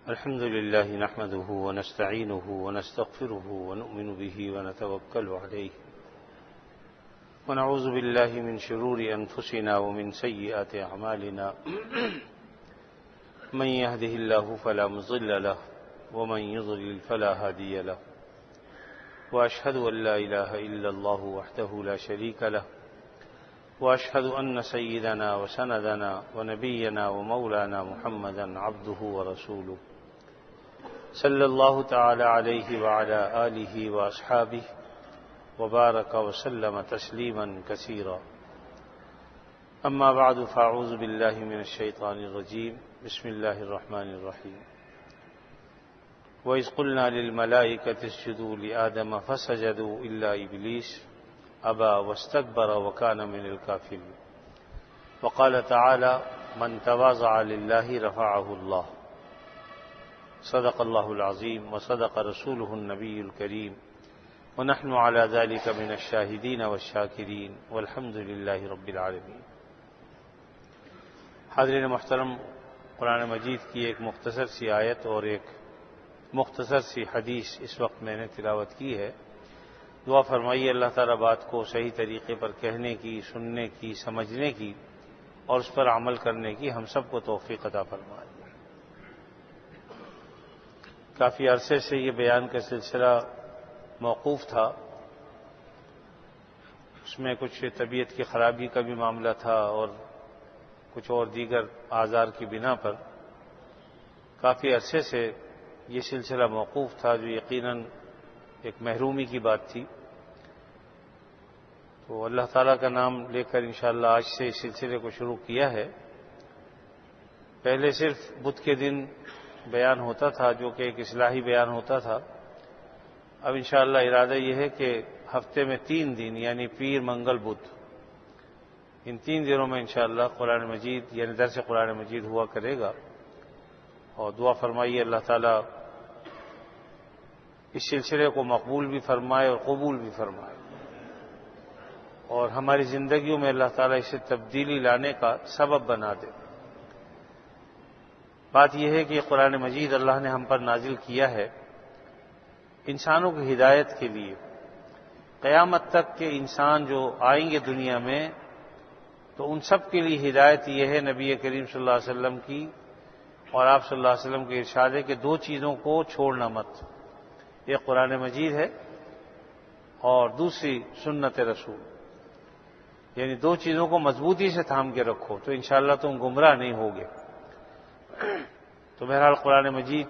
الحمد لله نحمده ونستعينه ونستغفره ونؤمن به ونتوكل عليه ونعوذ بالله من شرور أنفسنا ومن سيئات أعمالنا من يهده الله فلا مضل له ومن يضلل فلا هادي له وأشهد أن لا إله إلا الله وحده لا شريك له وأشهد أن سيدنا وسندنا ونبينا ومولانا محمدا عبده ورسوله صلى الله تعالى عليه وعلى آله وأصحابه وبارك وسلم تسليما كثيرا. أما بعد فأعوذ بالله من الشيطان الرجيم. بسم الله الرحمن الرحيم. وإذ قلنا للملائكة اسجدوا لآدم فسجدوا إلا إبليس أبى واستكبر وكان من الكافرين. وقال تعالى من تواضع لله رفعه الله. صدق الله العظيم وصدق رسوله النبي الكريم ونحن على ذلك من الشاهدين والشاكرين والحمد لله رب العالمين. حاضرین محترم، قرآن مجید کی ایک مختصر سی آیت اور ایک مختصر سی حدیث اس وقت میں نے تلاوت کی ہے. دعا فرمائیے اللہ تعالیٰ بات کو صحیح طریقے پر کہنے کی، سننے کی، سمجھنے کی اور اس پر عمل کرنے کی ہم سب کو توفیق عطا فرمائے. کافی عرصے سے یہ بیان کا سلسلہ موقوف تھا. اس میں کچھ طبیعت کی خرابی کا بھی معاملہ تھا اور کچھ اور دیگر آزار کی بنا پر کافی عرصے سے یہ سلسلہ موقوف تھا، جو یقیناً ایک محرومی کی بات تھی. تو اللہ تعالیٰ کا نام لے کر انشاءاللہ آج سے اس سلسلے کو شروع کیا ہے. پہلے صرف بدھ کے دن بیان ہوتا تھا، جو کہ ایک اصلاحی بیان ہوتا تھا. اب انشاءاللہ ارادہ یہ ہے کہ ہفتے میں 3 دن یعنی پیر، منگل، بدھ، ان 3 دنوں میں انشاءاللہ قرآن مجید یعنی درس قرآن مجید ہوا کرے گا. اور دعا فرمائیے اللہ تعالیٰ اس سلسلے کو مقبول بھی فرمائے اور قبول بھی فرمائے، اور ہماری زندگیوں میں اللہ تعالیٰ اسے تبدیلی لانے کا سبب بنا دے. بات یہ ہے کہ قرآن مجید اللہ نے ہم پر نازل کیا ہے انسانوں کی ہدایت کے لیے. قیامت تک کے انسان جو آئیں گے دنیا میں تو ان سب کے لیے ہدایت یہ ہے نبی کریم صلی اللہ علیہ وسلم کی اور آپ صلی اللہ علیہ وسلم کے ارشاد ہے کہ 2 چیزوں کو چھوڑنا مت. ایک قرآن مجید ہے اور دوسری سنت رسول، یعنی 2 چیزوں کو مضبوطی سے تھام کے رکھو تو انشاءاللہ تم گمراہ نہیں ہوگے. تو بہرحال قرآن مجید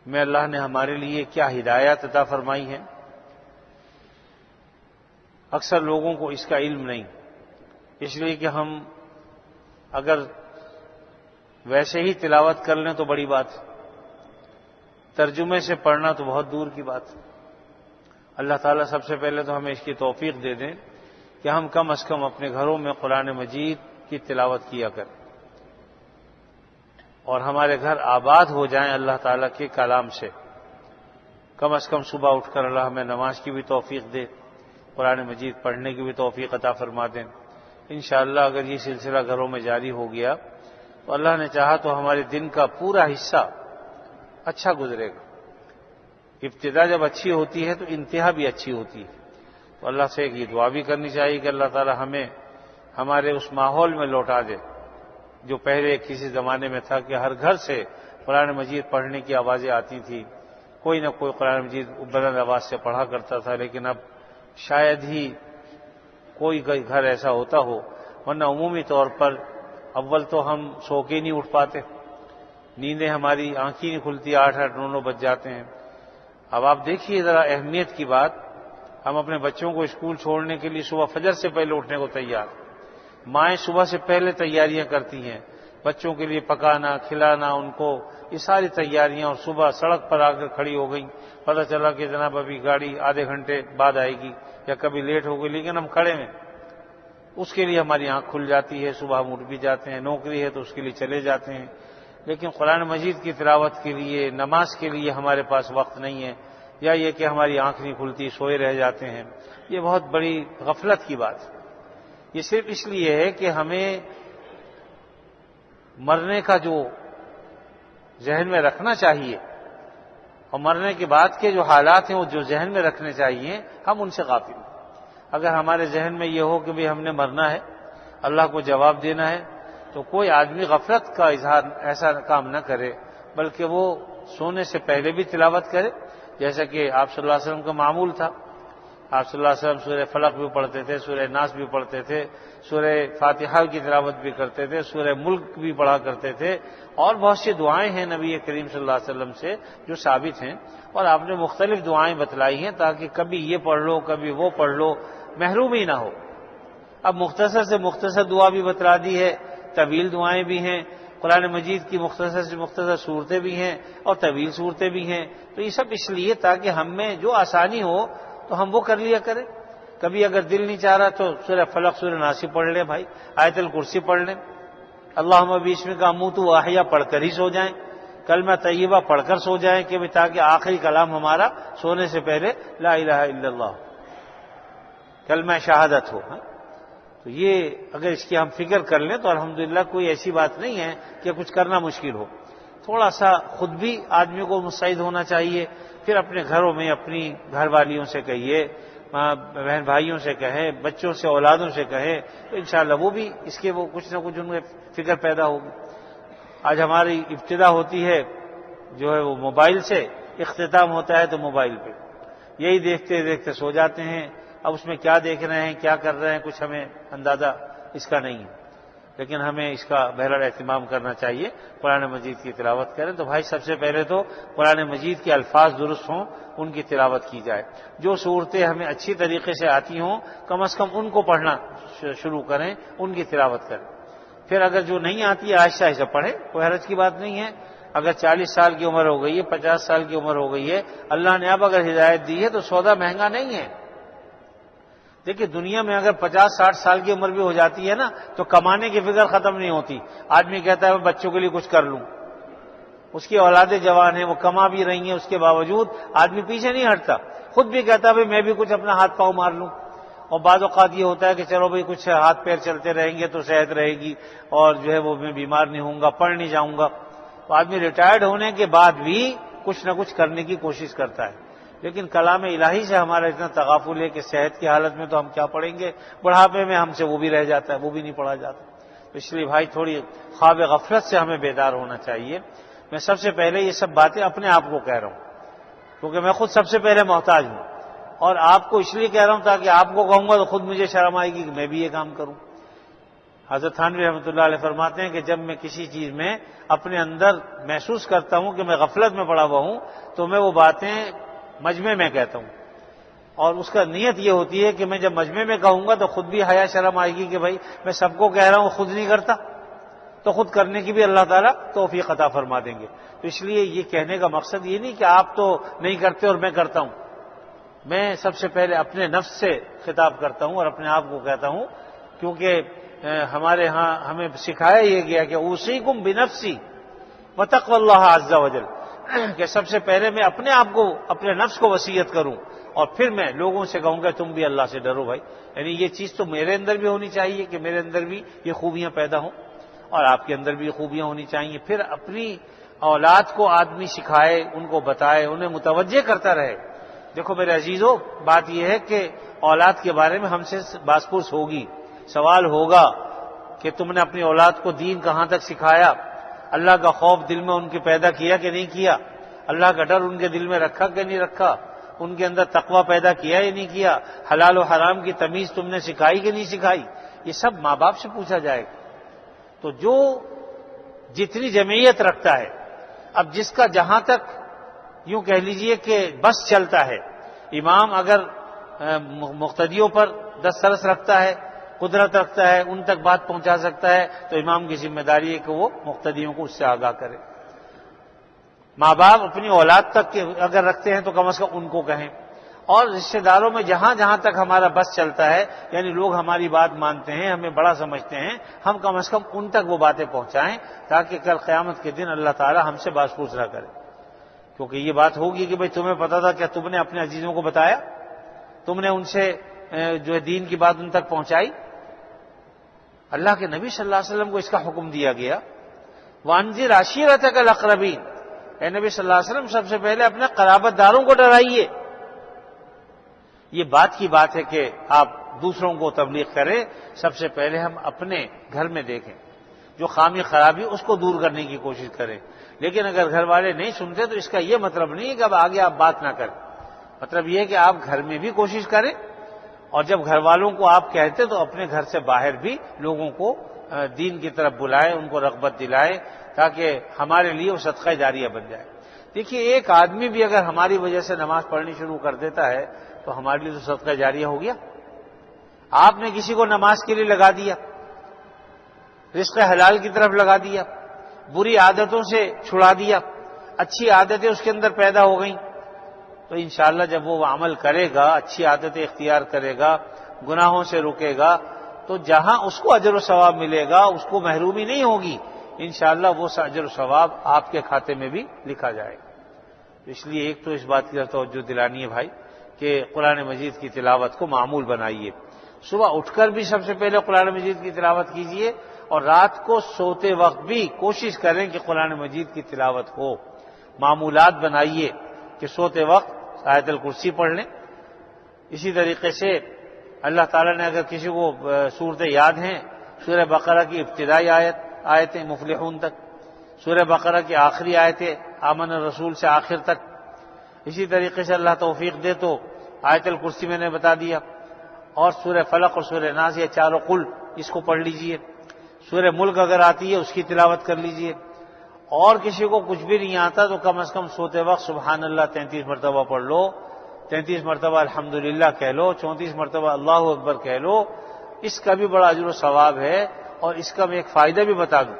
میں اللہ نے ہمارے لیے کیا ہدایات عطا فرمائی ہیں، اکثر لوگوں کو اس کا علم نہیں، اس لیے کہ ہم اگر ویسے ہی تلاوت کر لیں تو بڑی بات، ترجمے سے پڑھنا تو بہت دور کی بات. اللہ تعالیٰ سب سے پہلے تو ہمیں اس کی توفیق دے دیں کہ ہم کم از کم اپنے گھروں میں قرآن مجید کی تلاوت کیا کریں اور ہمارے گھر آباد ہو جائیں اللہ تعالیٰ کے کلام سے. کم از کم صبح اٹھ کر اللہ ہمیں نماز کی بھی توفیق دے، قرآن مجید پڑھنے کی بھی توفیق عطا فرما دیں. انشاءاللہ اگر یہ سلسلہ گھروں میں جاری ہو گیا تو اللہ نے چاہا تو ہمارے دن کا پورا حصہ اچھا گزرے گا. ابتدا جب اچھی ہوتی ہے تو انتہا بھی اچھی ہوتی ہے. تو اللہ سے یہ دعا بھی کرنی چاہیے کہ اللہ تعالیٰ ہمیں ہمارے اس ماحول میں لوٹا دے جو پہلے کسی زمانے میں تھا کہ ہر گھر سے قرآن مجید پڑھنے کی آوازیں آتی تھی. کوئی نہ کوئی قرآن مجید بلند آواز سے پڑھا کرتا تھا، لیکن اب شاید ہی کوئی گھر ایسا ہوتا ہو، ورنہ عمومی طور پر اول تو ہم سو کے نہیں اٹھ پاتے، نیندیں ہماری آنکھیں نہیں کھلتی، 8-8 9 بج جاتے ہیں. اب آپ دیکھیے ذرا اہمیت کی بات، ہم اپنے بچوں کو اسکول چھوڑنے کے لیے صبح فجر سے پہلے اٹھنے کو تیار. مائیں صبح سے پہلے تیاریاں کرتی ہیں بچوں کے لیے، پکانا، کھلانا ان کو، یہ ساری تیاریاں، اور صبح سڑک پر آ کر کھڑی ہو گئی، پتہ چلا کہ جناب ابھی گاڑی آدھے گھنٹے بعد آئے گی یا کبھی لیٹ ہو گئی، لیکن ہم کھڑے ہیں. اس کے لیے ہماری آنکھ کھل جاتی ہے، صبح ہم اٹھ بھی جاتے ہیں، نوکری ہے تو اس کے لیے چلے جاتے ہیں، لیکن قرآن مجید کی تلاوت کے لیے، نماز کے لیے ہمارے پاس وقت نہیں ہے، یا یہ کہ ہماری آنکھ نہیں کھلتی، سوئے رہ جاتے ہیں. یہ بہت بڑی غفلت کی بات ہے. یہ صرف اس لیے ہے کہ ہمیں مرنے کا جو ذہن میں رکھنا چاہیے، اور مرنے کے بعد کے جو حالات ہیں وہ جو ذہن میں رکھنے چاہیے، ہم ان سے غافل ہیں۔ اگر ہمارے ذہن میں یہ ہو کہ بھی ہم نے مرنا ہے، اللہ کو جواب دینا ہے، تو کوئی آدمی غفلت کا اظہار ایسا کام نہ کرے، بلکہ وہ سونے سے پہلے بھی تلاوت کرے، جیسا کہ آپ صلی اللہ علیہ وسلم کا معمول تھا۔ آپ صلی اللہ علیہ وسلم سورہ فلق بھی پڑھتے تھے، سورہ ناس بھی پڑھتے تھے، سورہ فاتحہ کی تلاوت بھی کرتے تھے، سورہ ملک بھی پڑھا کرتے تھے، اور بہت سی دعائیں ہیں نبی کریم صلی اللہ علیہ وسلم سے جو ثابت ہیں، اور آپ نے مختلف دعائیں بتلائی ہیں تاکہ کبھی یہ پڑھ لو کبھی وہ پڑھ لو، محروم ہی نہ ہو۔ اب مختصر سے مختصر دعا بھی بتلا دی ہے، طویل دعائیں بھی ہیں، قرآن مجید کی مختصر سے مختصر صورتیں بھی ہیں اور طویل صورتیں بھی ہیں، تو یہ سب اس لیے تاکہ ہم میں جو آسانی ہو تو ہم وہ کر لیا کریں۔ کبھی اگر دل نہیں چاہ رہا تو سورہ فلق سورہ ناس پڑھ لیں بھائی، آیت الکرسی پڑھ لیں، اللہم بسمک اموت واحیا پڑھ کر ہی سو جائیں، کلمہ طیبہ پڑھ کر سو جائیں کہ تاکہ آخری کلام ہمارا سونے سے پہلے لا الہ الا اللہ کلمہ شہادت ہو۔ تو یہ اگر اس کی ہم فکر کر لیں تو الحمدللہ کوئی ایسی بات نہیں ہے کہ کچھ کرنا مشکل ہو۔ تھوڑا سا خود بھی آدمی کو مستعد ہونا چاہیے، پھر اپنے گھروں میں اپنی گھر والیوں سے کہیے، بہن بھائیوں سے کہیں، بچوں سے اولادوں سے کہیں، تو انشاءاللہ وہ بھی اس کے وہ کچھ نہ کچھ ان میں فکر پیدا ہوگی۔ آج ہماری ابتدا ہوتی ہے جو ہے وہ موبائل سے، اختتام ہوتا ہے تو موبائل پہ، یہی دیکھتے دیکھتے سو جاتے ہیں۔ اب اس میں کیا دیکھ رہے ہیں کیا کر رہے ہیں کچھ ہمیں اندازہ اس کا نہیں ہے، لیکن ہمیں اس کا بہرحال اہتمام کرنا چاہیے، قرآن مجید کی تلاوت کریں۔ تو بھائی سب سے پہلے تو قرآن مجید کے الفاظ درست ہوں، ان کی تلاوت کی جائے، جو صورتیں ہمیں اچھی طریقے سے آتی ہوں کم از کم ان کو پڑھنا شروع کریں، ان کی تلاوت کریں۔ پھر اگر جو نہیں آتی ہے آہستہ آہستہ پڑھیں، کوئی حرج کی بات نہیں ہے۔ اگر 40 سال کی عمر ہو گئی ہے، 50 سال کی عمر ہو گئی ہے، اللہ نے اب اگر ہدایت دی ہے تو سودا مہنگا نہیں ہے۔ دیکھیے دنیا میں اگر 50-60 سال کی عمر بھی ہو جاتی ہے نا تو کمانے کی فکر ختم نہیں ہوتی۔ آدمی کہتا ہے میں بچوں کے لیے کچھ کر لوں، اس کی اولادیں جوان ہیں، وہ کما بھی رہی ہیں، اس کے باوجود آدمی پیچھے نہیں ہٹتا، خود بھی کہتا ہے میں بھی کچھ اپنا ہاتھ پاؤں مار لوں۔ اور بعض اوقات یہ ہوتا ہے کہ چلو بھائی کچھ ہاتھ پیر چلتے رہیں گے تو صحت رہے گی، اور جو ہے وہ میں بیمار نہیں ہوں گا، پڑھ نہیں جاؤں گا۔ تو آدمی ریٹائرڈ ہونے کے بعد بھی کچھ نہ کچھ کرنے کی کوشش کرتا ہے، لیکن کلام الہی سے ہمارا اتنا تغافل ہے کہ صحت کی حالت میں تو ہم کیا پڑھیں گے، بڑھاپے میں ہم سے وہ بھی رہ جاتا ہے، وہ بھی نہیں پڑھا جاتا۔ تو اس لیے بھائی تھوڑی خواب غفلت سے ہمیں بیدار ہونا چاہیے۔ میں سب سے پہلے یہ سب باتیں اپنے آپ کو کہہ رہا ہوں کیونکہ میں خود سب سے پہلے محتاج ہوں، اور آپ کو اس لیے کہہ رہا ہوں تاکہ آپ کو کہوں گا تو خود مجھے شرم آئے گی کہ میں بھی یہ کام کروں۔ حضرت تھانوی رحمۃ اللہ علیہ فرماتے ہیں کہ جب میں کسی چیز میں اپنے اندر محسوس کرتا ہوں کہ میں غفلت میں پڑا ہوا ہوں تو میں وہ باتیں مجمع میں کہتا ہوں، اور اس کا نیت یہ ہوتی ہے کہ میں جب مجمع میں کہوں گا تو خود بھی حیا شرم آئے گی کہ بھائی میں سب کو کہہ رہا ہوں خود نہیں کرتا، تو خود کرنے کی بھی اللہ تعالیٰ توفیق عطا فرما دیں گے۔ تو اس لیے یہ کہنے کا مقصد یہ نہیں کہ آپ تو نہیں کرتے اور میں کرتا ہوں، میں سب سے پہلے اپنے نفس سے خطاب کرتا ہوں اور اپنے آپ کو کہتا ہوں، کیونکہ ہمارے ہاں ہمیں سکھایا یہ گیا کہ اوصیکم بنفسی وتقوی اللہ عز وجل، کہ سب سے پہلے میں اپنے آپ کو اپنے نفس کو وصیت کروں اور پھر میں لوگوں سے کہوں گا تم بھی اللہ سے ڈرو بھائی۔ یعنی یہ چیز تو میرے اندر بھی ہونی چاہیے کہ میرے اندر بھی یہ خوبیاں پیدا ہوں اور آپ کے اندر بھی یہ خوبیاں ہونی چاہیے۔ پھر اپنی اولاد کو آدمی سکھائے، ان کو بتائے، انہیں متوجہ کرتا رہے۔ دیکھو میرے عزیزو، بات یہ ہے کہ اولاد کے بارے میں ہم سے باس پرس ہوگی، سوال ہوگا کہ تم نے اپنی اولاد کو دین کہاں تک سکھایا، اللہ کا خوف دل میں ان کے پیدا کیا کہ نہیں کیا، اللہ کا ڈر ان کے دل میں رکھا کہ نہیں رکھا، ان کے اندر تقوی پیدا کیا یا نہیں کیا، حلال و حرام کی تمیز تم نے سکھائی کہ نہیں سکھائی، یہ سب ماں باپ سے پوچھا جائے گا۔ تو جو جتنی جمعیت رکھتا ہے، اب جس کا جہاں تک یوں کہہ لیجئے کہ بس چلتا ہے، امام اگر مقتدیوں پر دسترس رکھتا ہے، قدرت رکھتا ہے، ان تک بات پہنچا سکتا ہے، تو امام کی ذمہ داری ہے کہ وہ مقتدیوں کو اس سے آگاہ کرے۔ ماں باپ اپنی اولاد تک اگر رکھتے ہیں تو کم از کم ان کو کہیں، اور رشتہ داروں میں جہاں جہاں تک ہمارا بس چلتا ہے، یعنی لوگ ہماری بات مانتے ہیں، ہمیں بڑا سمجھتے ہیں، ہم کم از کم ان تک وہ باتیں پہنچائیں تاکہ کل قیامت کے دن اللہ تعالی ہم سے باس پرس نہ کرے۔ کیونکہ یہ بات ہوگی کہ بھئی تمہیں پتا تھا کیا تم نے اپنے عزیزوں کو بتایا، تم نے ان سے جو ہے دین کی بات ان تک پہنچائی۔ اللہ کے نبی صلی اللہ علیہ وسلم کو اس کا حکم دیا گیا وانذر عشیرتک الاقربین، اے نبی صلی اللہ علیہ وسلم سب سے پہلے اپنے قرابت داروں کو ڈرائیے۔ یہ بات کی بات ہے کہ آپ دوسروں کو تبلیغ کریں، سب سے پہلے ہم اپنے گھر میں دیکھیں، جو خامی خرابی اس کو دور کرنے کی کوشش کریں۔ لیکن اگر گھر والے نہیں سنتے تو اس کا یہ مطلب نہیں ہے کہ اب آگے آپ بات نہ کریں، مطلب یہ ہے کہ آپ گھر میں بھی کوشش کریں، اور جب گھر والوں کو آپ کہتے تو اپنے گھر سے باہر بھی لوگوں کو دین کی طرف بلائیں، ان کو رغبت دلائیں، تاکہ ہمارے لیے وہ صدقہ جاریہ بن جائے۔ دیکھیے ایک آدمی بھی اگر ہماری وجہ سے نماز پڑھنی شروع کر دیتا ہے تو ہمارے لیے تو صدقہ جاریہ ہو گیا۔ آپ نے کسی کو نماز کے لیے لگا دیا، رزق حلال کی طرف لگا دیا، بری عادتوں سے چھڑا دیا، اچھی عادتیں اس کے اندر پیدا ہو گئیں، تو انشاءاللہ جب وہ عمل کرے گا، اچھی عادتیں اختیار کرے گا، گناہوں سے رکے گا، تو جہاں اس کو اجر و ثواب ملے گا اس کو محرومی نہیں ہوگی، انشاءاللہ وہ اجر و ثواب آپ کے کھاتے میں بھی لکھا جائے گا۔ اس لیے ایک تو اس بات کی توجہ دلانی ہے بھائی کہ قرآن مجید کی تلاوت کو معمول بنائیے، صبح اٹھ کر بھی سب سے پہلے قرآن مجید کی تلاوت کیجیے، اور رات کو سوتے وقت بھی کوشش کریں کہ قرآن مجید کی تلاوت ہو، معمولات بنائیے کہ سوتے وقت آیت الکرسی پڑھ لیں۔ اسی طریقے سے اللہ تعالیٰ نے اگر کسی کو صورتیں یاد ہیں، سورہ بقرہ کی ابتدائی آیتیں مفلحون تک، سورہ بقرہ کی آخری آیتیں آمن الرسول سے آخر تک، اسی طریقے سے اللہ توفیق دے تو آیت الکرسی میں نے بتا دیا، اور سورہ فلق اور سورہ ناس یہ چاروں قل اس کو پڑھ لیجئے، سورہ ملک اگر آتی ہے اس کی تلاوت کر لیجئے، اور کسی کو کچھ بھی نہیں آتا تو کم از کم سوتے وقت سبحان اللہ 33 مرتبہ پڑھ لو، 33 مرتبہ الحمدللہ کہہ لو، 34 مرتبہ اللہ اکبر کہہ لو، اس کا بھی بڑا اجر و ثواب ہے۔ اور اس کا میں ایک فائدہ بھی بتا دوں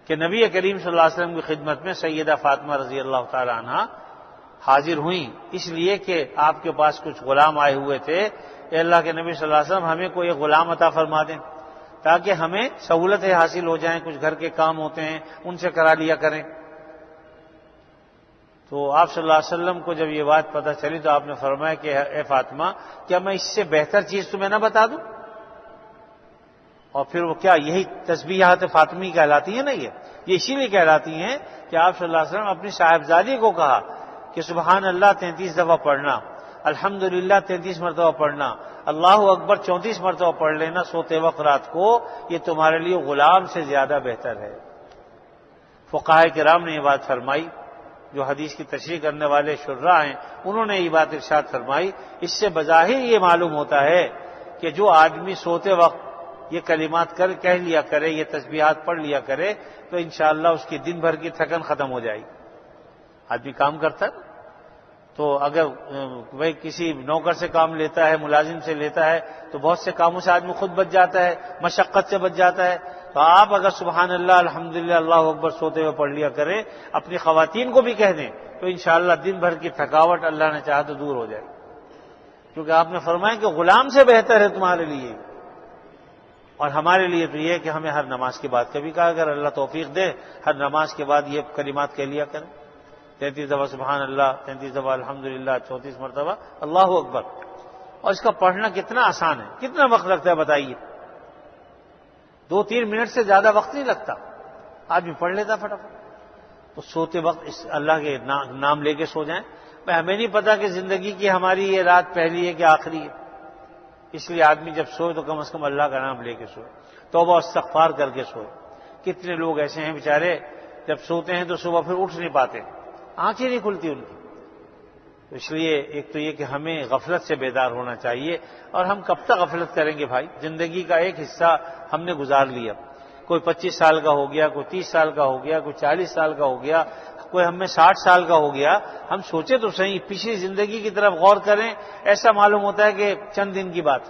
کہ نبی کریم صلی اللہ علیہ وسلم کی خدمت میں سیدہ فاطمہ رضی اللہ تعالی عنہ حاضر ہوئیں، اس لیے کہ آپ کے پاس کچھ غلام آئے ہوئے تھے، اے اللہ کے نبی صلی اللہ علیہ وسلم ہمیں کوئی غلام عطا فرما دیں تاکہ ہمیں سہولتیں حاصل ہو جائیں، کچھ گھر کے کام ہوتے ہیں ان سے کرا لیا کریں۔ تو آپ صلی اللہ علیہ وسلم کو جب یہ بات پتہ چلی تو آپ نے فرمایا کہ اے فاطمہ کیا میں اس سے بہتر چیز تمہیں نہ بتا دوں؟ اور پھر وہ کیا یہی تسبیحات فاطمی کہلاتی ہیں نا، یہ اسی لیے کہلاتی ہیں کہ آپ صلی اللہ علیہ وسلم اپنی صاحبزادی کو کہا کہ سبحان اللہ 33 دفعہ پڑھنا، الحمدللہ 33 مرتبہ پڑھنا، اللہ اکبر 34 مرتبہ پڑھ لینا سوتے وقت رات کو، یہ تمہارے لیے غلام سے زیادہ بہتر ہے۔ فقہاء کرام نے یہ بات فرمائی، جو حدیث کی تشریح کرنے والے شراح ہیں انہوں نے یہ بات ارشاد فرمائی، اس سے بظاہر یہ معلوم ہوتا ہے کہ جو آدمی سوتے وقت یہ کلمات کہہ لیا کرے، یہ تسبیحات پڑھ لیا کرے تو انشاءاللہ اس کی دن بھر کی تھکن ختم ہو جائے گی۔ آدمی کام کرتا ہے تو اگر وہ کسی نوکر سے کام لیتا ہے، ملازم سے لیتا ہے تو بہت سے کاموں سے آدمی خود بچ جاتا ہے، مشقت سے بچ جاتا ہے۔ تو آپ اگر سبحان اللہ الحمدللہ اللہ اکبر سوتے ہوئے پڑھ لیا کریں، اپنی خواتین کو بھی کہہ دیں تو انشاءاللہ دن بھر کی تھکاوٹ اللہ نے چاہا تو دور ہو جائے، کیونکہ آپ نے فرمایا کہ غلام سے بہتر ہے تمہارے لیے۔ اور ہمارے لیے تو یہ کہ ہمیں ہر نماز کے بعد کبھی کہا اگر اللہ توفیق دے ہر نماز کے بعد یہ کلمات کہہ لیا کریں، 33 دفعہ سبحان اللہ، 33 دفعہ الحمدللہ، 34 مرتبہ اللہ اکبر۔ اور اس کا پڑھنا کتنا آسان ہے، کتنا وقت لگتا ہے بتائیے؟ 2-3 منٹ سے زیادہ وقت نہیں لگتا، آدمی پڑھ لیتا فٹافٹ۔ تو سوتے وقت اس اللہ کے نام لے کے سو جائیں۔ ہمیں نہیں پتا کہ زندگی کی ہماری یہ رات پہلی ہے کہ آخری ہے، اس لیے آدمی جب سوئے تو کم از کم اللہ کا نام لے کے سوئے، توبہ استغفار کر کے سوئے۔ کتنے لوگ ایسے ہیں بیچارے جب سوتے ہیں تو صبح پھر اٹھ نہیں پاتے، آنکھیں نہیں کھلتی ان کی۔ تو اس لیے ایک تو یہ کہ ہمیں غفلت سے بیدار ہونا چاہیے، اور ہم کب تک غفلت کریں گے بھائی؟ زندگی کا ایک حصہ ہم نے گزار لیا، کوئی 25 سال کا ہو گیا، کوئی 30 سال کا ہو گیا، کوئی 40 سال کا ہو گیا، کوئی ہم میں 60 سال کا ہو گیا۔ ہم سوچے تو صحیح، پچھلی زندگی کی طرف غور کریں، ایسا معلوم ہوتا ہے کہ چند دن کی بات،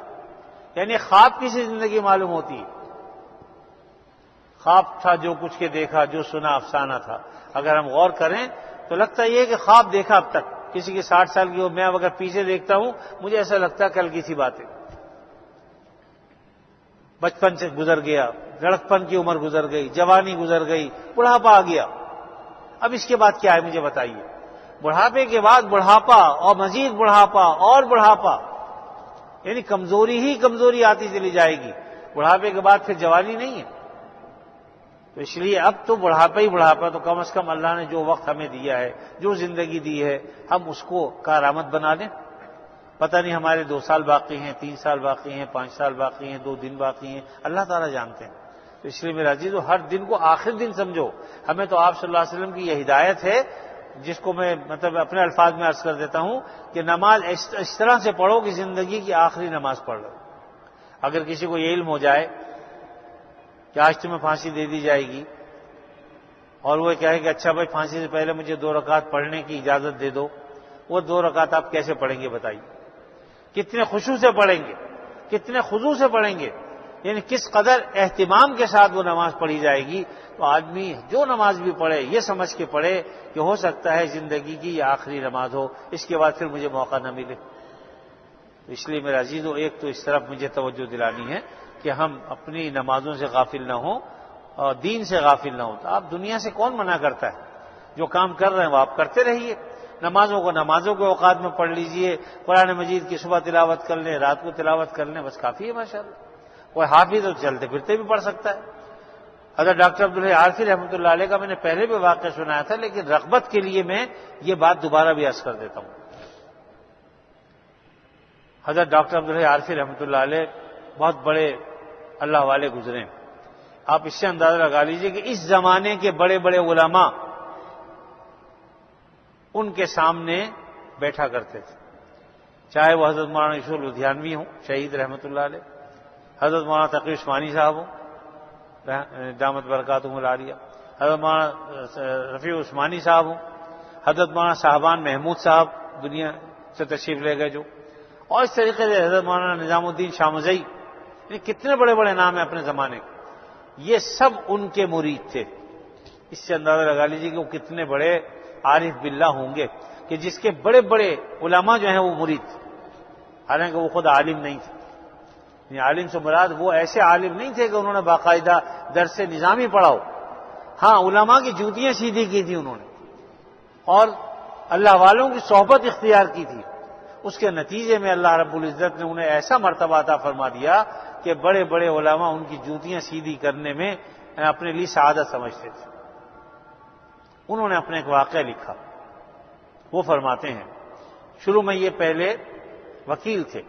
یعنی خواب کسی زندگی معلوم ہوتی ہے۔ خواب تھا جو کچھ کے دیکھا، جو سنا افسانہ تھا۔ اگر ہم غور کریں تو لگتا یہ ہے کہ خواب دیکھا اب تک، کسی کی 60 سال کی ہو، میں اگر پیچھے دیکھتا ہوں مجھے ایسا لگتا ہے کل کی سی بات ہے۔ بچپن سے گزر گیا، لڑکپن کی عمر گزر گئی، جوانی گزر گئی، بڑھاپا آ گیا، اب اس کے بعد کیا ہے مجھے بتائیے؟ بڑھاپے کے بعد بڑھاپا اور مزید بڑھاپا اور بڑھاپا، یعنی کمزوری ہی کمزوری آتی چلی جائے گی۔ بڑھاپے کے بعد پھر جوانی نہیں ہے، تو اس لیے اب تو بڑھاپا ہی بڑھاپا، تو کم از کم اللہ نے جو وقت ہمیں دیا ہے، جو زندگی دی ہے، ہم اس کو کارآمد بنا دیں۔ پتہ نہیں ہمارے 2 سال باقی ہیں، 3 سال باقی ہیں، 5 سال باقی ہیں، 2 دن باقی ہیں، اللہ تعالیٰ جانتے ہیں۔ تو اس لیے میرا عزیزو، ہر دن کو آخر دن سمجھو۔ ہمیں تو آپ صلی اللہ علیہ وسلم کی یہ ہدایت ہے، جس کو میں اپنے الفاظ میں عرض کر دیتا ہوں کہ نماز اس طرح سے پڑھو کہ زندگی کی آخری نماز پڑھ لو۔ اگر کسی کو یہ علم ہو جائے کہ آج تمہیں پھانسی دے دی جائے گی، اور وہ کہے کہ اچھا بھائی پھانسی سے پہلے مجھے 2 رکعت پڑھنے کی اجازت دے دو، وہ 2 رکعت آپ کیسے پڑھیں گے بتائیے؟ کتنے خشوع سے پڑھیں گے، کتنے خضوع سے پڑھیں گے، یعنی کس قدر اہتمام کے ساتھ وہ نماز پڑھی جائے گی۔ تو آدمی جو نماز بھی پڑھے یہ سمجھ کے پڑھے کہ ہو سکتا ہے زندگی کی یہ آخری نماز ہو، اس کے بعد پھر مجھے موقع نہ ملے۔ تو اس لیے میرا عزیزو، ایک تو اس طرف مجھے توجہ دلانی ہے کہ ہم اپنی نمازوں سے غافل نہ ہوں اور دین سے غافل نہ ہوں۔ تو آپ دنیا سے کون منع کرتا ہے؟ جو کام کر رہے ہیں وہ آپ کرتے رہیے۔ نمازوں کے اوقات میں پڑھ لیجئے، قرآن مجید کی صبح تلاوت کر لیں، رات کو تلاوت کر لیں، بس کافی ہے ماشاءاللہ۔ کوئی حافظ تو چلتے پھرتے بھی پڑھ سکتا ہے۔ حضرت ڈاکٹر عبدالحی عارفی رحمۃ اللہ علیہ کا میں نے پہلے بھی واقعہ سنایا تھا، لیکن رغبت کے لیے میں یہ بات دوبارہ بھی عرض کر دیتا ہوں۔ حضرت ڈاکٹر عبدالحی عارفی رحمۃ اللہ علیہ بہت بڑے اللہ والے گزرے۔ آپ اس سے اندازہ لگا لیجئے کہ اس زمانے کے بڑے بڑے علماء ان کے سامنے بیٹھا کرتے تھے، چاہے وہ حضرت مولانا یوسف لدھیانوی ہوں شہید رحمۃ اللہ علیہ، حضرت مولانا تقی عثمانی صاحب ہوں دامت برکاتہم العالیہ، حضرت مولانا رفیع عثمانی صاحب ہوں، حضرت مولانا صاحبان محمود صاحب دنیا سے تشریف لے گئے جو، اور اس طریقے سے حضرت مولانا نظام الدین شامزئی، کتنے بڑے بڑے نام ہیں اپنے زمانے کے، یہ سب ان کے مرید تھے۔ اس سے اندازہ لگا لیجیے کہ وہ کتنے بڑے عارف باللہ ہوں گے کہ جس کے بڑے بڑے علماء جو ہیں وہ مرید تھے، حالانکہ وہ خود عالم نہیں تھے۔ عالم سے مراد وہ ایسے عالم نہیں تھے کہ انہوں نے باقاعدہ درس نظامی پڑھا ہو، ہاں علماء کی جوتیاں سیدھی کی تھی انہوں نے، اور اللہ والوں کی صحبت اختیار کی تھی۔ اس کے نتیجے میں اللہ رب العزت نے انہیں ایسا مرتبہ عطا فرما دیا کہ بڑے بڑے علماء ان کی جوتیاں سیدھی کرنے میں اپنے لیے سعادت سمجھتے تھے۔ انہوں نے اپنے ایک واقعہ لکھا، وہ فرماتے ہیں شروع میں یہ پہلے وکیل تھے،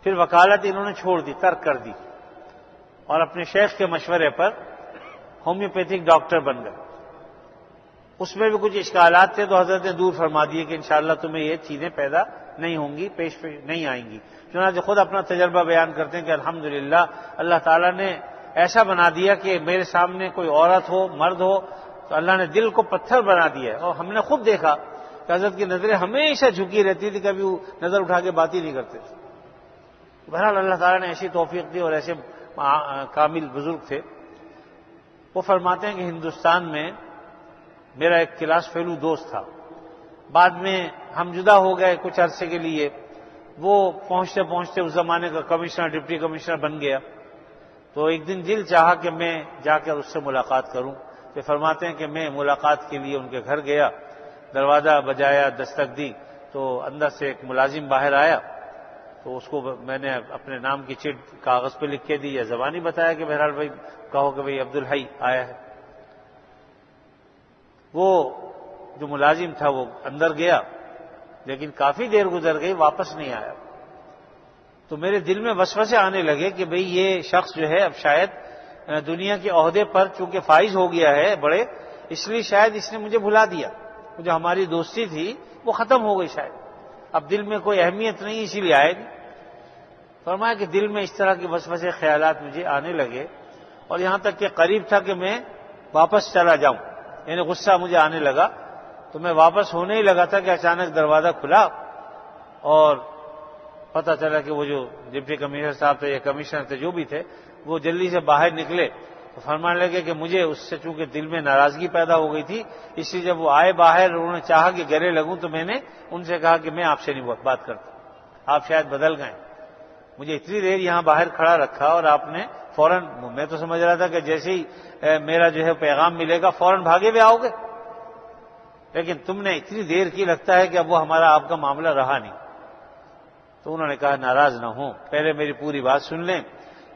پھر وکالت انہوں نے چھوڑ دی، ترک کر دی، اور اپنے شیخ کے مشورے پر ہومیوپیتھک ڈاکٹر بن گئے۔ اس میں بھی کچھ اشکالات تھے تو حضرت نے دور فرما دیے کہ انشاءاللہ تمہیں یہ چیزیں پیدا نہیں ہوں گی، پیش نہیں آئیں گی۔ چنانچہ خود اپنا تجربہ بیان کرتے ہیں کہ الحمدللہ اللہ تعالیٰ نے ایسا بنا دیا کہ میرے سامنے کوئی عورت ہو مرد ہو تو اللہ نے دل کو پتھر بنا دیا ہے، اور ہم نے خود دیکھا کہ حضرت کی نظریں ہمیشہ جھکی رہتی تھی، کبھی وہ نظر اٹھا کے بات ہی نہیں کرتے تھے۔ بہرحال اللہ تعالیٰ نے ایسی توفیق دی، اور ایسے کامل بزرگ تھے۔ وہ فرماتے ہیں کہ ہندوستان میں میرا ایک کلاس فیلو دوست تھا، بعد میں ہم جدا ہو گئے کچھ عرصے کے لیے، وہ پہنچتے پہنچتے اس زمانے کا کمشنر ڈپٹی کمشنر بن گیا۔ تو ایک دن دل چاہا کہ میں جا کر اس سے ملاقات کروں، تو فرماتے ہیں کہ میں ملاقات کے لیے ان کے گھر گیا، دروازہ بجایا، دستک دی، تو اندر سے ایک ملازم باہر آیا، تو اس کو میں نے اپنے نام کی چٹ کاغذ پہ لکھ کے دی یا زبانی بتایا کہ بہرحال بھائی کہو کہ بھائی عبدالحی آیا ہے۔ وہ جو ملازم تھا وہ اندر گیا، لیکن کافی دیر گزر گئی، واپس نہیں آیا۔ تو میرے دل میں وسوسے آنے لگے کہ بھئی یہ شخص جو ہے اب شاید دنیا کے عہدے پر چونکہ فائز ہو گیا ہے بڑے، اس لیے شاید اس نے مجھے بھلا دیا، جو ہماری دوستی تھی وہ ختم ہو گئی، شاید اب دل میں کوئی اہمیت نہیں، اسی لیے آئے نہیں۔ فرمایا کہ دل میں اس طرح کے وسوسے خیالات مجھے آنے لگے، اور یہاں تک کہ قریب تھا کہ میں واپس چلا جاؤں، یعنی غصہ مجھے آنے لگا۔ تو میں واپس ہونے ہی لگا تھا کہ اچانک دروازہ کھلا، اور پتہ چلا کہ وہ جو ڈپٹی کمشنر صاحب تھے یا کمشنر تھے جو بھی تھے، وہ جلدی سے باہر نکلے، تو فرمانے لگے کہ مجھے اس سے چونکہ دل میں ناراضگی پیدا ہو گئی تھی، اس لیے جب وہ آئے باہر، انہوں نے چاہا کہ گلے لگوں، تو میں نے ان سے کہا کہ میں آپ سے نہیں بات کرتا، آپ شاید بدل گئے، مجھے اتنی دیر یہاں باہر کھڑا رکھا اور آپ نے فوراً، میں تو سمجھ رہا تھا کہ جیسے ہی میرا جو ہے پیغام ملے گا فوراً بھاگے ہوئے آؤ گے، لیکن تم نے اتنی دیر کی، لگتا ہے کہ اب وہ ہمارا آپ کا معاملہ رہا نہیں۔ تو انہوں نے کہا ناراض نہ ہوں، پہلے میری پوری بات سن لیں،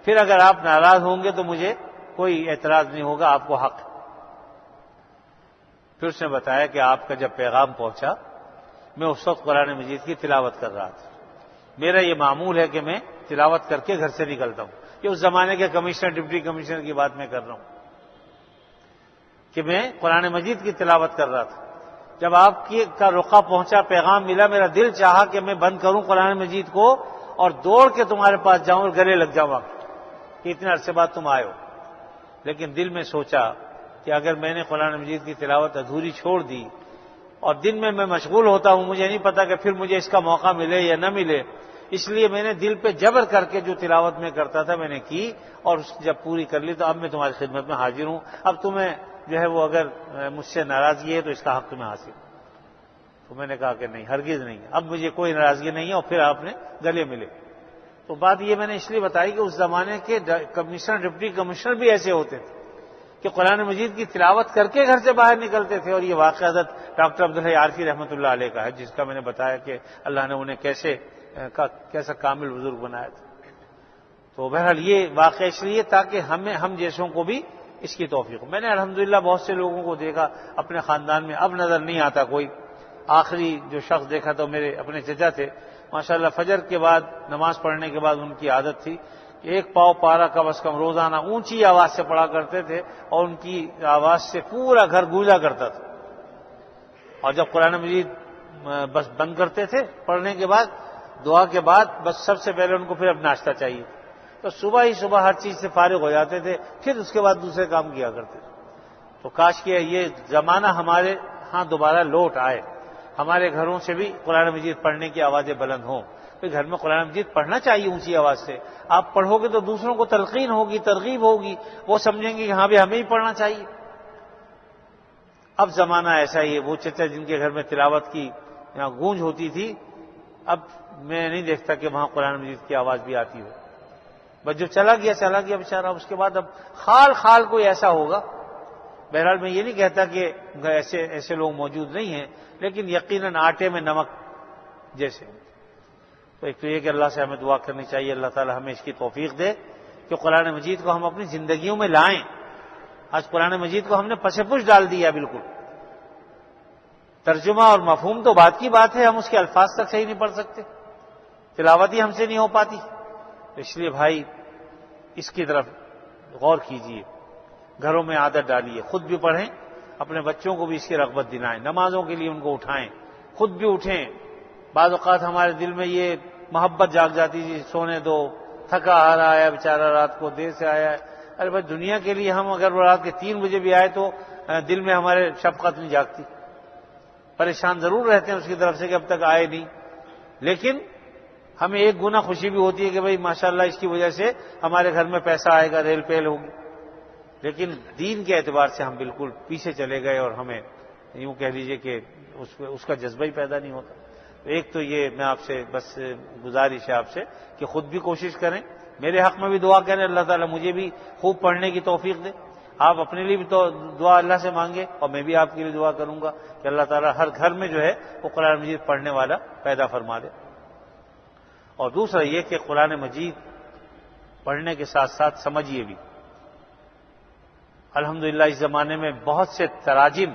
پھر اگر آپ ناراض ہوں گے تو مجھے کوئی اعتراض نہیں ہوگا، آپ کو حق ہے۔ پھر اس نے بتایا کہ آپ کا جب پیغام پہنچا میں اس وقت قرآن مجید کی تلاوت کر رہا تھا، میرا یہ معمول ہے کہ میں تلاوت کر کے گھر سے نکلتا ہوں، یہ اس زمانے کے کمشنر ڈپٹی کمشنر کی بات میں کر رہا ہوں کہ میں قرآن مجید کی تلاوت کر رہا تھا، جب آپ کا رخا پہنچا، پیغام ملا، میرا دل چاہا کہ میں بند کروں قرآن مجید کو اور دوڑ کے تمہارے پاس جاؤں اور گلے لگ جاؤں کہ اتنے عرصے بعد تم آئے ہو، لیکن دل میں سوچا کہ اگر میں نے قرآن مجید کی تلاوت ادھوری چھوڑ دی اور دن میں مشغول ہوتا ہوں، مجھے نہیں پتا کہ پھر مجھے اس کا موقع ملے یا نہ ملے، اس لیے میں نے دل پہ جبر کر کے جو تلاوت میں کرتا تھا میں نے کی، اور جب پوری کر لی تو اب میں تمہاری خدمت میں حاضر ہوں، اب تمہیں جو ہے وہ اگر مجھ سے ناراضگی ہے تو اس کا حق تمہیں حاصل۔ تو میں نے کہا کہ نہیں، ہرگز نہیں، اب مجھے کوئی ناراضگی نہیں ہے، اور پھر آپ نے گلے ملے۔ تو بات یہ میں نے اس لیے بتائی کہ اس زمانے کے کمشنر ڈپٹی کمشنر بھی ایسے ہوتے تھے کہ قرآن مجید کی تلاوت کر کے گھر سے باہر نکلتے تھے، اور یہ واقعہ حضرت ڈاکٹر عبدالحی عارفی رحمۃ اللہ علیہ کا ہے، جس کا میں نے بتایا کہ اللہ نے انہیں کیسا کامل بزرگ بنایا تھا۔ تو بہرحال یہ واقعہ اس لیے تاکہ ہم جیسوں کو بھی اس کی توفیق ہو۔ میں نے الحمدللہ بہت سے لوگوں کو دیکھا اپنے خاندان میں، اب نظر نہیں آتا کوئی، آخری جو شخص دیکھا تو میرے اپنے چچا تھے، ماشاءاللہ فجر کے بعد نماز پڑھنے کے بعد ان کی عادت تھی ایک پاؤ پارا کم از کم روزانہ اونچی آواز سے پڑھا کرتے تھے، اور ان کی آواز سے پورا گھر گونجا کرتا تھا، اور جب قرآن مجید بس بند کرتے تھے پڑھنے کے بعد، دعا کے بعد بس سب سے پہلے ان کو پھر اب ناشتہ چاہیے، تو صبح ہی صبح ہر چیز سے فارغ ہو جاتے تھے، پھر اس کے بعد دوسرے کام کیا کرتے تھے۔ تو کاش کہ یہ زمانہ ہمارے ہاں دوبارہ لوٹ آئے، ہمارے گھروں سے بھی قرآن مجید پڑھنے کی آوازیں بلند ہوں، پھر گھر میں قرآن مجید پڑھنا چاہیے اونچی آواز سے، آپ پڑھو گے تو دوسروں کو تلقین ہوگی، ترغیب ہوگی، وہ سمجھیں گے کہ ہاں بھی ہمیں ہی پڑھنا چاہیے۔ اب زمانہ ایسا ہی ہے، وہ چچا جن کے گھر میں تلاوت کی گونج ہوتی تھی، اب میں نہیں دیکھتا کہ وہاں قرآن مجید کی آواز بھی آتی ہو، بس جو چلا گیا بیچارہ، اس کے بعد اب خال کوئی ایسا ہوگا۔ بہرحال میں یہ نہیں کہتا کہ ایسے لوگ موجود نہیں ہیں، لیکن یقیناً آٹے میں نمک جیسے۔ تو ایک تو یہ کہ اللہ سے ہمیں دعا کرنی چاہیے، اللہ تعالی ہمیں اس کی توفیق دے کہ قرآن مجید کو ہم اپنی زندگیوں میں لائیں۔ آج قرآن مجید کو ہم نے پس پش ڈال دیا بالکل، ترجمہ اور مفہوم تو بات کی بات ہے، ہم اس کے الفاظ تک صحیح نہیں پڑھ سکتے، تلاوت ہی ہم سے نہیں ہو پاتی۔ تو اس لیے بھائی اس کی طرف غور کیجیے، گھروں میں عادت ڈالیے، خود بھی پڑھیں، اپنے بچوں کو بھی اس کی رغبت دلائیں، نمازوں کے لیے ان کو اٹھائیں، خود بھی اٹھیں۔ بعض اوقات ہمارے دل میں یہ محبت جاگ جاتی جی سونے دو، تھکا آ رہا ہے بیچارہ، رات کو دیر سے آیا ہے، ارے بھائی دنیا کے لیے ہم اگر رات کے 3 بجے بھی آئے تو دل میں ہمارے شفقت نہیں جاگتی، پریشان ضرور رہتے ہیں اس کی طرف سے کہ اب تک آئے نہیں، لیکن ہمیں ایک گنا خوشی بھی ہوتی ہے کہ بھئی ماشاءاللہ اس کی وجہ سے ہمارے گھر میں پیسہ آئے گا، ریل پیل ہوگی، لیکن دین کے اعتبار سے ہم بالکل پیچھے چلے گئے، اور ہمیں یوں کہہ لیجئے کہ اس کا جذبہ ہی پیدا نہیں ہوتا۔ ایک تو یہ میں آپ سے بس گزارش ہے آپ سے کہ خود بھی کوشش کریں، میرے حق میں بھی دعا کریں، اللہ تعالیٰ مجھے بھی خوب پڑھنے کی توفیق دے، آپ اپنے لیے بھی تو دعا اللہ سے مانگے، اور میں بھی آپ کے لیے دعا کروں گا کہ اللہ تعالیٰ ہر گھر میں جو ہے وہ قرآن مجید پڑھنے والا پیدا فرما دے۔ اور دوسرا یہ کہ قرآن مجید پڑھنے کے ساتھ ساتھ سمجھیے بھی، الحمدللہ اس زمانے میں بہت سے تراجم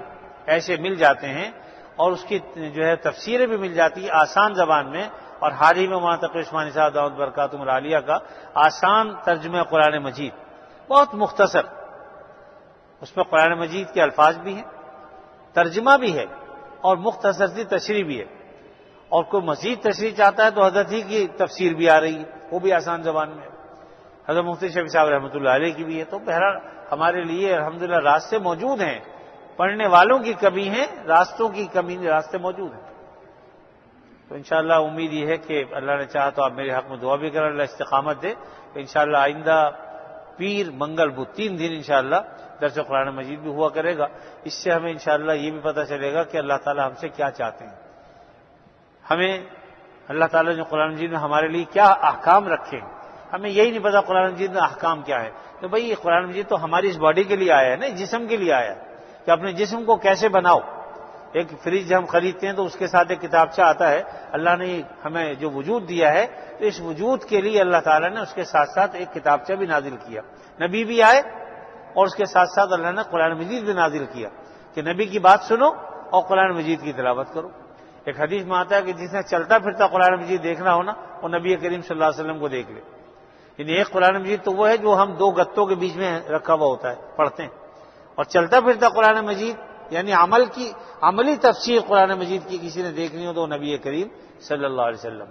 ایسے مل جاتے ہیں، اور اس کی جو ہے تفسیریں بھی مل جاتی ہیں آسان زبان میں، اور حال ہی میں مولانا تقی عثمانی صاحب دعوت برکاتہم العالیہ کا آسان ترجمہ قرآن مجید، بہت مختصر، اس میں قرآن مجید کے الفاظ بھی ہیں، ترجمہ بھی ہے، اور مختصر سی تشریح بھی ہے، اور کوئی مزید تشریح چاہتا ہے تو حضرت ہی کی تفسیر بھی آ رہی ہے، وہ بھی آسان زبان میں، حضرت مفتی شفیع صاحب رحمۃ اللہ علیہ کی بھی ہے۔ تو بہرحال ہمارے لیے الحمدللہ راستے موجود ہیں، پڑھنے والوں کی کمی ہے، راستوں کی کمی نہیں، راستے موجود ہیں۔ تو انشاءاللہ امید یہ ہے کہ اللہ نے چاہا تو آپ میرے حق میں دعا بھی کریں، اللہ استقامت دے، کہ انشاءاللہ آئندہ پیر منگل بدھ 3 دن انشاءاللہ درس قرآن مجید بھی ہوا کرے گا۔ اس سے ہمیں انشاءاللہ یہ بھی پتہ چلے گا کہ اللہ تعالی ہم سے کیا چاہتے ہیں، ہمیں اللہ تعالی نے قرآن مجید میں ہمارے لیے کیا احکام رکھے ہیں، ہمیں یہی نہیں پتا قرآن مجید میں احکام کیا ہے۔ تو بھئی یہ قرآن مجید تو ہماری اس باڈی کے لیے آیا ہے نا، جسم کے لیے آیا ہے کہ اپنے جسم کو کیسے بناؤ۔ ایک فریج ہم خریدتے ہیں تو اس کے ساتھ ایک کتابچہ آتا ہے، اللہ نے ہمیں جو وجود دیا ہے تو اس وجود کے لیے اللہ تعالیٰ نے اس کے ساتھ ساتھ ایک کتابچہ بھی نازل کیا، نبی بھی آئے اور اس کے ساتھ ساتھ اللہ نے قرآن مجید بھی نازل کیا کہ نبی کی بات سنو اور قرآن مجید کی تلاوت کرو۔ ایک حدیث میں آتا ہے کہ جس نے چلتا پھرتا قرآن مجید دیکھنا ہونا وہ نبی کریم صلی اللہ علیہ وسلم کو دیکھ لے۔ یعنی ایک قرآن مجید تو وہ ہے جو ہم دو گتوں کے بیچ میں رکھا ہوا ہوتا ہے، پڑھتے ہیں، اور چلتا پھرتا قرآن مجید یعنی عملی تفسیر قرآن مجید کی کسی نے دیکھنی ہو تو نبی کریم صلی اللہ علیہ وسلم۔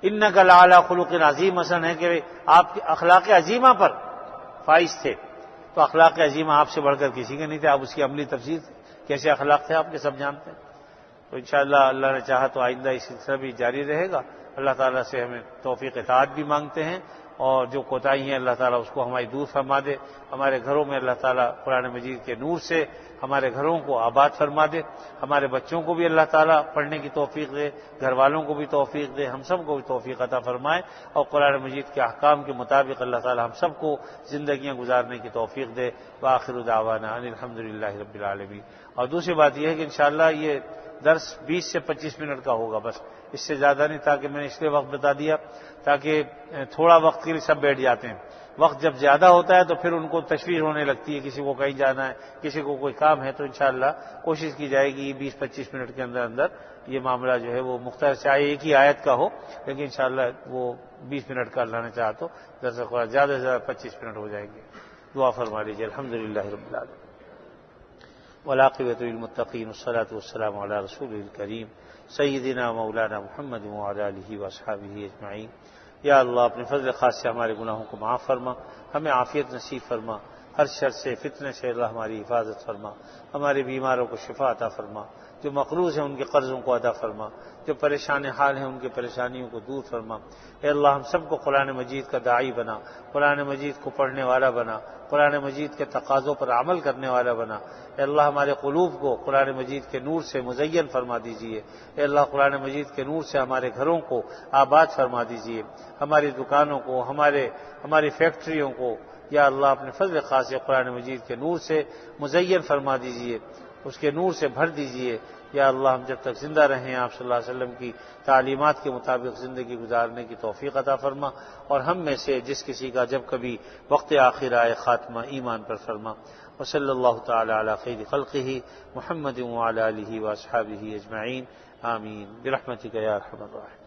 انک لعلی خلق عظیم، مثلا ہے کہ آپ کے اخلاق عظیمہ پر فائز تھے، تو اخلاق عظیمہ آپ سے بڑھ کر کسی کے نہیں تھے، آپ اس کی عملی تفسیر کیسے اخلاق تھے آپ کے سب جانتے ہیں۔ تو انشاءاللہ اللہ نے چاہا تو آئندہ اس سلسلہ بھی جاری رہے گا۔ اللہ تعالیٰ سے ہمیں توفیق اطاعت بھی مانگتے ہیں، اور جو کوتاہی ہیں اللہ تعالیٰ اس کو ہماری دور فرما دے۔ ہمارے گھروں میں اللہ تعالیٰ قرآن مجید کے نور سے ہمارے گھروں کو آباد فرما دے، ہمارے بچوں کو بھی اللہ تعالیٰ پڑھنے کی توفیق دے، گھر والوں کو بھی توفیق دے، ہم سب کو بھی توفیق عطا فرمائے، اور قرآن مجید کے احکام کے مطابق اللہ تعالیٰ ہم سب کو زندگیاں گزارنے کی توفیق دے۔ وآخر دعوانا ان الحمدللہ رب العالمین۔ اور دوسری بات یہ ہے کہ انشاءاللہ یہ درس 20 سے 25 منٹ کا ہوگا، بس اس سے زیادہ نہیں، تاکہ میں نے اس لیے وقت بتا دیا تاکہ تھوڑا وقت کے لیے سب بیٹھ جاتے ہیں۔ وقت جب زیادہ ہوتا ہے تو پھر ان کو تشویش ہونے لگتی ہے، کسی کو کہیں جانا ہے، کسی کو کوئی کام ہے، تو انشاءاللہ کوشش کی جائے گی 20-25 منٹ کے اندر اندر یہ معاملہ جو ہے وہ مختصر، چاہے ایک ہی آیت کا ہو، لیکن انشاءاللہ وہ 20 منٹ کا اللہ نے چاہا تو درس قرآن زیادہ سے زیادہ 25 منٹ ہو جائیں گے۔ دعا فرما لیجیے۔ الحمدللہ رب العالمین والعاقبۃ للمتقین والصلاۃ والسلام علی رسول الکریم سیدنا مولانا محمد وعلی آلہ واصحابہ اجمعین۔ یا اللہ اپنے فضل خاص سے ہمارے گناہوں کو معاف فرما، ہمیں عافیت نصیب فرما، ہر شر سے فتنے سے اللہ ہماری حفاظت فرما، ہمارے بیماروں کو شفا عطا فرما، جو مقروض ہیں ان کے قرضوں کو ادا فرما، جو پریشان حال ہیں ان کی پریشانیوں کو دور فرما۔ اے اللہ ہم سب کو قرآن مجید کا داعی بنا، قرآن مجید کو پڑھنے والا بنا، قرآن مجید کے تقاضوں پر عمل کرنے والا بنا۔ اے اللہ ہمارے قلوب کو قرآن مجید کے نور سے مزین فرما دیجئے۔ اے اللہ قرآن مجید کے نور سے ہمارے گھروں کو آباد فرما دیجئے، ہماری دکانوں کو، ہماری فیکٹریوں کو یا اللہ اپنے فضل خاص سے قرآن مجید کے نور سے مزین فرما دیجئے، اس کے نور سے بھر دیجئے۔ یا اللہ ہم جب تک زندہ رہیں آپ صلی اللہ علیہ وسلم کی تعلیمات کے مطابق زندگی گزارنے کی توفیق عطا فرما، اور ہم میں سے جس کسی کا جب کبھی وقت آخر آئے خاتمہ ایمان پر فرما۔ وصلی اللہ تعالی علی خیر خلقہ محمد وعلی آلہ واصحابہ اجمعین، آمین برحمتک یا ارحم الراحمین۔